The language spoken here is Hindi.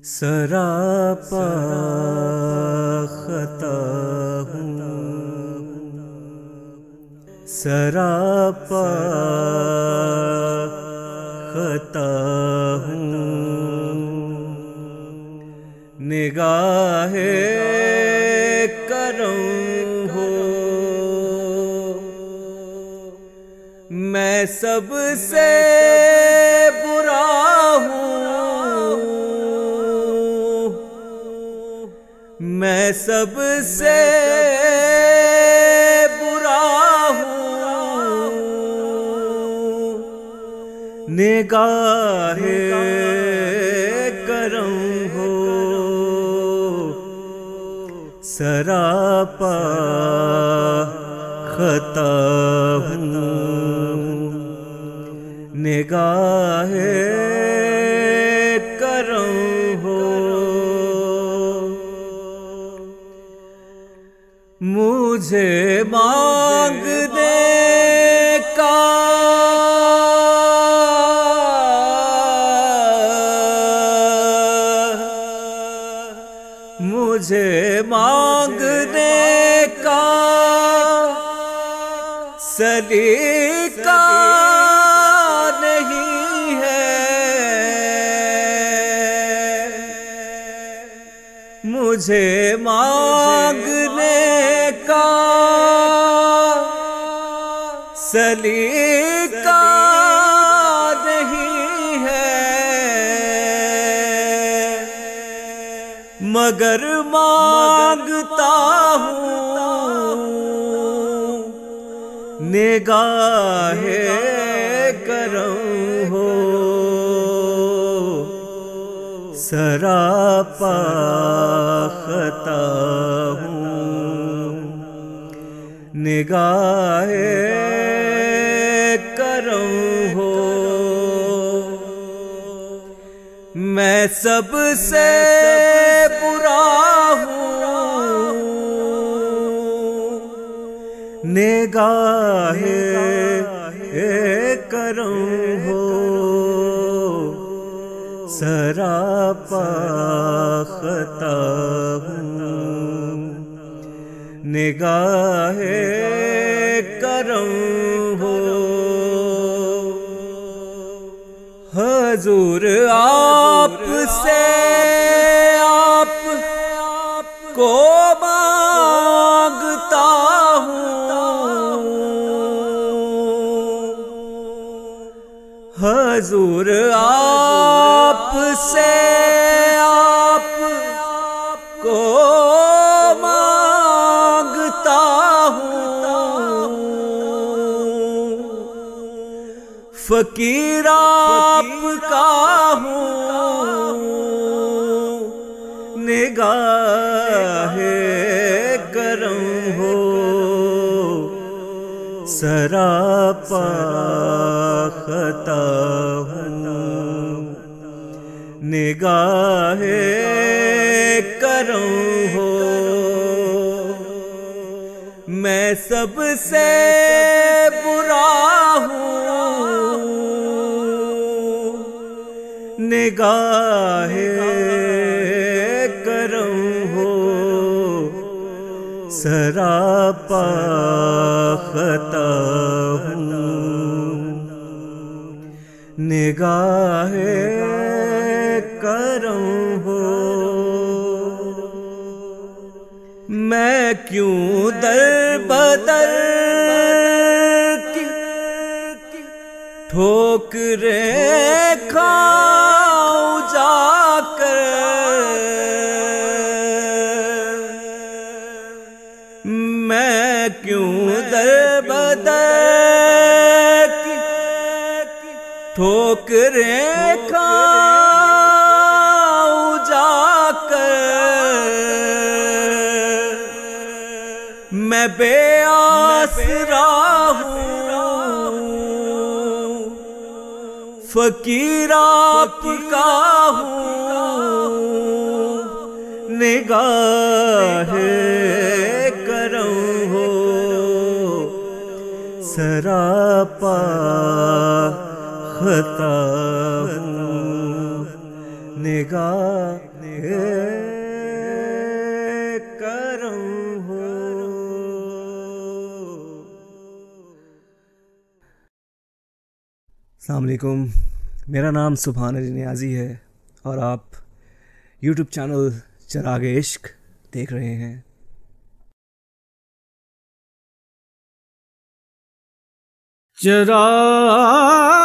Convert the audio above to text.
सरापा खता हूँ, सरापा खता हूँ। निगाहे करम हो मैं सबसे बुरा हूँ, मैं सबसे बुरा हूँ। निगाहे करम हो सरापा खता हूँ। निगाहे करम हो मुझे मांगने का मुझे मांगने का सलीका नहीं है, मुझे मांगने का सलीका नहीं है, मगर मांगता हूँ निगाहे करम हो सरापा खता हूँ। निगाहे करम हो मैं सबसे बुरा हूँ, निगाहे करम हो सरापा खता हूँ। निगाहे करम हो हजूर आपसे आप को मांगता हूँ, हजूर आपसे आप को मांगता हूँ। फकीर आपका हूँ निगाहे करम हो सरापा खता हूँ। निगाहे करम हो मैं सबसे बुरा हूँ, निगाहे करम हो सरापा खता हूँ। निगाहे करम हो मैं क्यों दर बदर की ठोकरें खाऊं जाकर, मैं क्यों दर बदर की ठोकरें खाऊं जाकर। मैं बेआसरा हूँ फकीर आपका हूँ, निगाहे करम हो सरापा खता हूँ। निगाह करम हो। अस्सलाम वालेकुम, मेरा नाम सुभान अली नियाज़ी है और आप यूट्यूब चैनल चिरागे इश्क देख रहे हैं। चिरागे